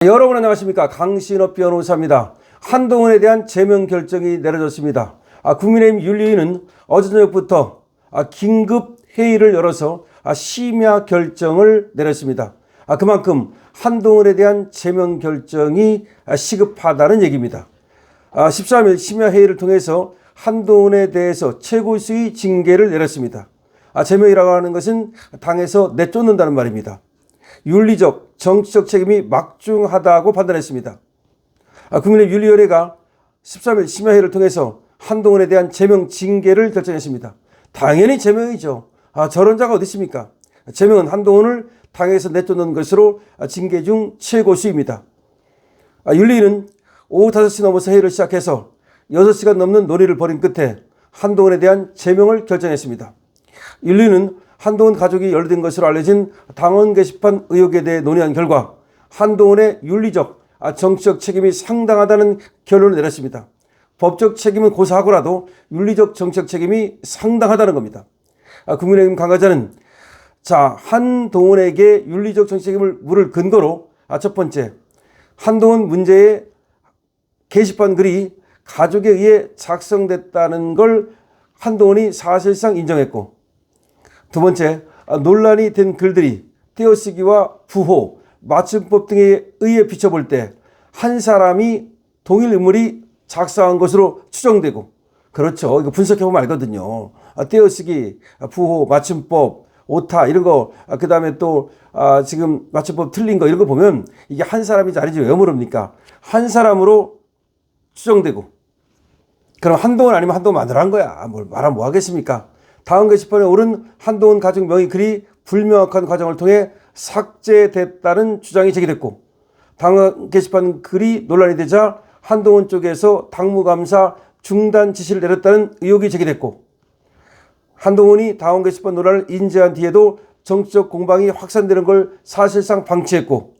여러분 안녕하십니까? 강신업 변호사입니다. 한동훈에 대한 제명 결정이 내려졌습니다. 국민의힘 윤리위는 어제 저녁부터 긴급 회의를 열어서 심야 결정을 내렸습니다. 그만큼 한동훈에 대한 제명 결정이 시급하다는 얘기입니다. 13일 심야 회의를 통해서 한동훈에 대해서 최고수위 징계를 내렸습니다. 제명이라고 하는 것은 당에서 내쫓는다는 말입니다. 윤리적, 정치적 책임이 막중하다고 판단했습니다. 국민의힘 윤리위원회가 13일 심야회의를 통해서 한동훈에 대한 제명 징계를 결정했습니다. 당연히 제명이죠. 저런 자가 어디 있습니까? 제명은 한동훈을 당에서 내쫓는 것으로 징계 중 최고수입니다. 윤리위는 오후 5시 넘어서 회의를 시작해서 6시간 넘는 논의를 벌인 끝에 한동훈에 대한 제명을 결정했습니다. 윤리위는 한동훈 가족이 연루된 것으로 알려진 당원 게시판 의혹에 대해 논의한 결과 한동훈의 윤리적, 정치적 책임이 상당하다는 결론을 내렸습니다. 법적 책임은 고사하고라도 윤리적, 정치적 책임이 상당하다는 겁니다. 국민의힘 관계자는 한동훈에게 윤리적, 정치적 책임을 물을 근거로 첫 번째, 한동훈 문제의 게시판 글이 가족에 의해 작성됐다는 걸 한동훈이 사실상 인정했고, 두 번째, 논란이 된 글들이 떼어쓰기와 부호, 맞춤법 등에 의해 비춰볼 때 한 사람이 동일 인물이 작성한 것으로 추정되고, 그렇죠. 이거 분석해보면 알거든요. 떼어쓰기, 부호, 맞춤법, 오타 이런 거, 그 다음에 또 지금 맞춤법 틀린 거 이런 거 보면 이게 한 사람인지 아닌지 왜 모릅니까? 한 사람으로 추정되고, 그럼 한동훈 아니면 한동훈 만들어한 거야. 뭘 말하면 뭐 하겠습니까? 다음 게시판에 오른 한동훈 가족 명의 글이 불명확한 과정을 통해 삭제됐다는 주장이 제기됐고, 다음 게시판 글이 논란이 되자 한동훈 쪽에서 당무감사 중단 지시를 내렸다는 의혹이 제기됐고, 한동훈이 다음 게시판 논란을 인지한 뒤에도 정치적 공방이 확산되는 걸 사실상 방치했고,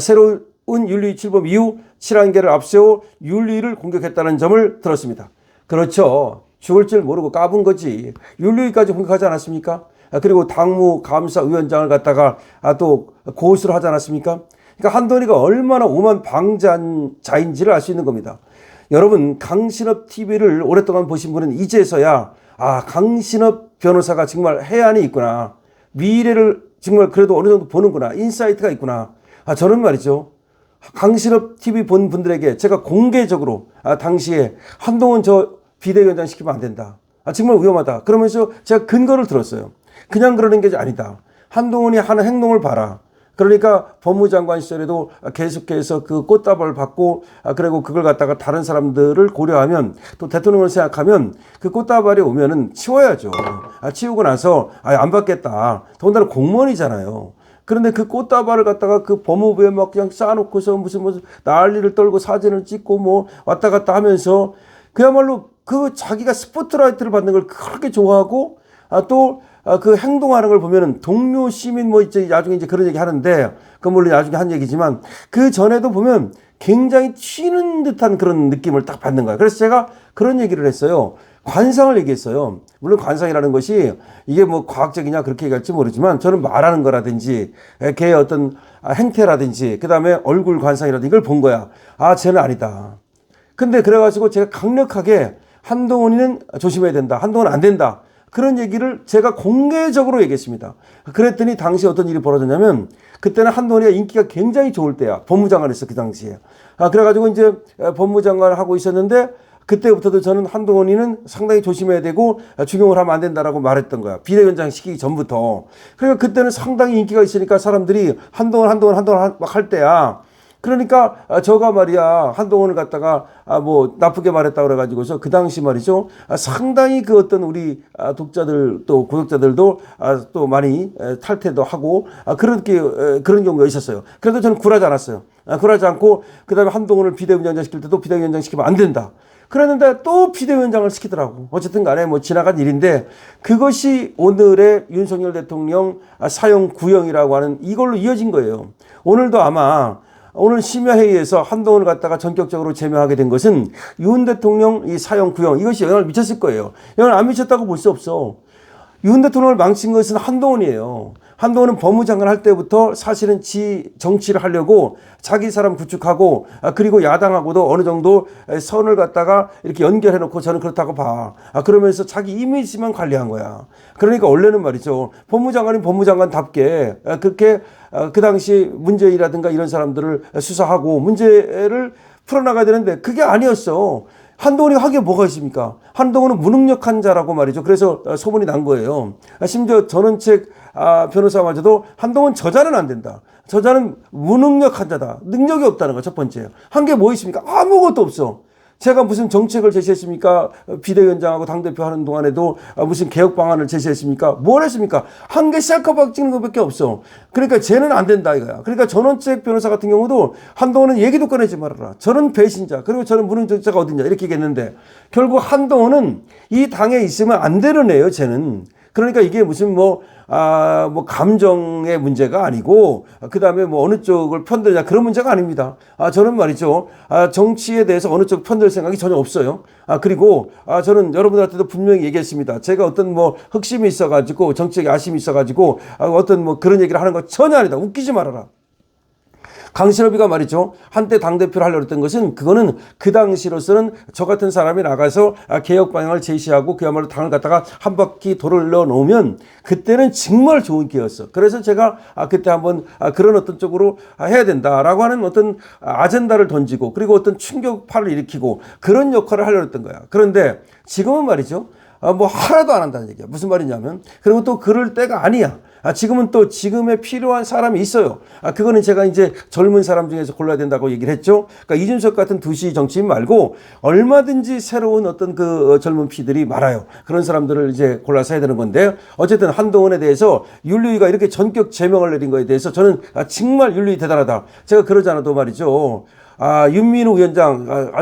새로운 윤리위 출범 이후 친한계를 앞세워 윤리위를 공격했다는 점을 들었습니다. 그렇죠. 죽을 줄 모르고 까분 거지. 윤리위까지 공격하지 않았습니까? 그리고 당무감사위원장을 갖다가 또 고수를 하지 않았습니까? 그러니까 한동훈이가 얼마나 오만 방자인지를 알 수 있는 겁니다. 여러분, 강신업 TV를 오랫동안 보신 분은 이제서야 강신업 변호사가 정말 해안이 있구나. 미래를 정말 그래도 어느 정도 보는구나. 인사이트가 있구나. 저는 말이죠. 강신업 TV 본 분들에게 제가 공개적으로 당시에 한동훈 비대위원장 시키면 안 된다. 정말 위험하다. 그러면서 제가 근거를 들었어요. 그냥 그러는 게 아니다. 한동훈이 하는 행동을 봐라. 그러니까 법무장관 시절에도 계속해서 그 꽃다발을 받고, 그리고 그걸 갖다가 다른 사람들을 고려하면, 또 대통령을 생각하면 그 꽃다발이 오면은 치워야죠. 치우고 나서 안 받겠다. 더군다나 공무원이잖아요. 그런데 그 꽃다발을 갖다가 그 법무부에 막 그냥 쌓아놓고서 무슨 난리를 떨고 사진을 찍고 뭐 왔다 갔다 하면서 그야말로 그 자기가 스포트라이트를 받는 걸 그렇게 좋아하고, 또 그 행동하는 걸 보면은 동료 시민 이제 나중에 이제 그런 얘기 하는데, 그건 물론 나중에 한 얘기지만 그 전에도 보면 굉장히 튀는 듯한 그런 느낌을 딱 받는 거야. 그래서 제가 그런 얘기를 했어요. 관상을 얘기했어요. 물론 관상이라는 것이 이게 뭐 과학적이냐 그렇게 얘기할지 모르지만, 저는 말하는 거라든지 걔의 어떤 행태라든지 그 다음에 얼굴 관상이라든지 이걸 본 거야. 쟤는 아니다. 근데 그래가지고 제가 강력하게 한동훈이는 조심해야 된다. 한동훈은 안 된다. 그런 얘기를 제가 공개적으로 얘기했습니다. 그랬더니 당시에 어떤 일이 벌어졌냐면, 그때는 한동훈이가 인기가 굉장을 좋을 때야. 법무장관 했어, 그 당시에. 그래가지고 이제 법무장관을 하고 있었는데, 그때부터도 저는 한동훈이는 상당히 조심해야 되고 중용을 하면 안 된다라고 말했던 거야. 비대위원장 시키기 전부터. 그러니까 그때는 상당히 인기가 있으니까 사람들이 한동훈 막 할 때야. 그러니까 저가 말이야 한동훈을 갖다가 나쁘게 말했다고 그래가지고서 그 당시 말이죠, 상당히 그 어떤 우리 독자들 또 구독자들도 또 많이 탈퇴도 하고 그런 경우가 있었어요. 그래도 저는 굴하지 않았어요. 굴하지 않고 그 다음에 한동훈을 비대위원장 시킬 때도 비대위원장 시키면 안 된다. 그랬는데 또 비대위원장을 시키더라고. 어쨌든 간에 지나간 일인데, 그것이 오늘의 윤석열 대통령 사형 구형이라고 하는 이걸로 이어진 거예요. 오늘도 아마 오늘 심야회의에서 한동훈을 갖다가 전격적으로 제명하게 된 것은 윤 대통령 이 사형 구형, 이것이 영향을 미쳤을 거예요. 영향을 안 미쳤다고 볼 수 없어. 윤 대통령을 망친 것은 한동훈이에요. 한동훈은 법무장관 할 때부터 사실은 정치를 하려고 자기 사람 구축하고 그리고 야당하고도 어느 정도 선을 갖다가 이렇게 연결해 놓고 저는 그렇다고 봐. 그러면서 자기 이미지만 관리한 거야. 그러니까 원래는 말이죠. 법무장관이 법무장관답게 그렇게 그 당시 문재인이라든가 이런 사람들을 수사하고 문제를 풀어나가야 되는데 그게 아니었어. 한동훈이 하기에 뭐가 있습니까? 한동훈은 무능력한 자라고 말이죠. 그래서 소문이 난 거예요. 심지어 전원책 변호사마저도 한동훈 저자는 안 된다. 저자는 무능력한 자다. 능력이 없다는 거 첫 번째. 한 게 뭐 있습니까? 아무것도 없어. 제가 무슨 정책을 제시했습니까? 비대위원장하고 당대표 하는 동안에도 무슨 개혁 방안을 제시했습니까? 뭘 했습니까? 한 개 셀카박 찍는 것밖에 없어. 그러니까 쟤는 안 된다 이거야. 그러니까 전원책 변호사 같은 경우도 한동훈은 얘기도 꺼내지 말아라. 저는 배신자 그리고 저는 무능력자가 어딨냐 이렇게 얘기했는데 결국 한동훈은 이 당에 있으면 안 되는 애예요. 쟤는. 그러니까 이게 무슨 뭐 감정의 문제가 아니고, 그 다음에 뭐 어느 쪽을 편들냐 그런 문제가 아닙니다. 저는 말이죠. 정치에 대해서 어느 쪽 편들 생각이 전혀 없어요. 그리고 저는 여러분들한테도 분명히 얘기했습니다. 제가 어떤 뭐 흑심이 있어가지고 정치적인 아심이 있어가지고 어떤 뭐 그런 얘기를 하는 거 전혀 아니다. 웃기지 말아라. 강신업이가 말이죠. 한때 당대표를 하려고 했던 것은 그거는 그 당시로서는 저 같은 사람이 나가서 개혁 방향을 제시하고 그야말로 당을 갖다가 한 바퀴 돌려 놓으면 그때는 정말 좋은 기회였어. 그래서 제가 그때 한번 그런 어떤 쪽으로 해야 된다라고 하는 어떤 아젠다를 던지고 그리고 어떤 충격파를 일으키고 그런 역할을 하려고 했던 거야. 그런데 지금은 말이죠. 뭐 하나도 안 한다는 얘기야. 무슨 말이냐면 그리고 또 그럴 때가 아니야. 지금은 또 지금에 필요한 사람이 있어요. 그거는 제가 이제 젊은 사람 중에서 골라야 된다고 얘기를 했죠. 그러니까 이준석 같은 두시 정치인 말고 얼마든지 새로운 어떤 그 젊은 피들이 많아요. 그런 사람들을 이제 골라서 해야 되는 건데 어쨌든 한동훈에 대해서 윤리위가 이렇게 전격 제명을 내린 거에 대해서 저는 정말 윤리위 대단하다. 제가 그러지 않아도 말이죠. 윤민우 위원장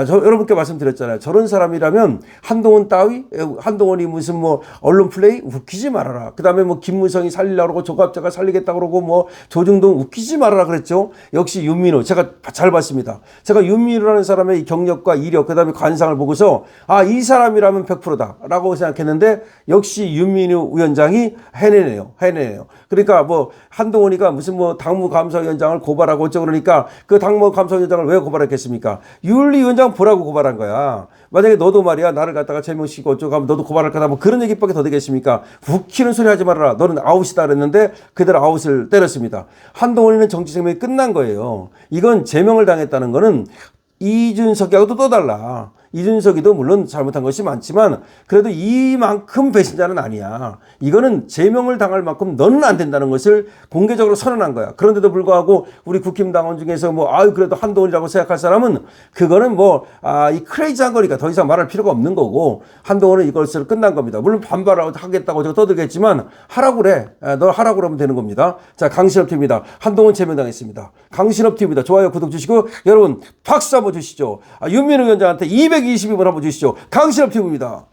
저 여러분께 말씀드렸잖아요. 저런 사람이라면 한동훈 따위 한동훈이 무슨 뭐 언론 플레이 웃기지 말아라. 그다음에 뭐 김무성이 살리려고 그러고 조갑자가 살리겠다고 그러고 뭐 조중동 웃기지 말아라 그랬죠. 역시 윤민우 제가 잘 봤습니다. 제가 윤민우라는 사람의 이 경력과 이력 그다음에 관상을 보고서 이 사람이라면 100%다라고 생각했는데 역시 윤민우 위원장이 해내네요. 그러니까 뭐 한동훈이가 무슨 뭐 당무감사위원장을 고발하고 어쩌고 그러니까 그 당무감사위원장을 왜 고발했겠습니까? 윤리위원장 보라고 고발한 거야. 만약에 너도 말이야 나를 갖다가 제명시키고 어쩌고 하면 너도 고발할 거다 뭐 그런 얘기밖에 더 되겠습니까? 웃기는 소리 하지 말아라. 너는 아웃이다 그랬는데 그대로 아웃을 때렸습니다. 한동훈이는 정치 생명이 끝난 거예요. 이건 제명을 당했다는 거는 이준석하고도 또 달라. 이준석이도 물론 잘못한 것이 많지만 그래도 이만큼 배신자는 아니야. 이거는 제명을 당할 만큼 너는 안 된다는 것을 공개적으로 선언한 거야. 그런데도 불구하고 우리 국힘당원 중에서 그래도 한동훈이라고 생각할 사람은 그거는 이 크레이지한 거니까 더 이상 말할 필요가 없는 거고 한동훈은 이것을 끝난 겁니다. 물론 반발하겠다고 제가 떠들겠지만 하라고 그래. 너 하라고 그러면 되는 겁니다. 자, 강신업 TV입니다. 한동훈 제명당했습니다. 강신업 TV입니다. 좋아요, 구독 주시고 여러분 박수 한번 주시죠. 윤민우 위원장한테 222번 한번 주시죠. 강신업 TV입니다.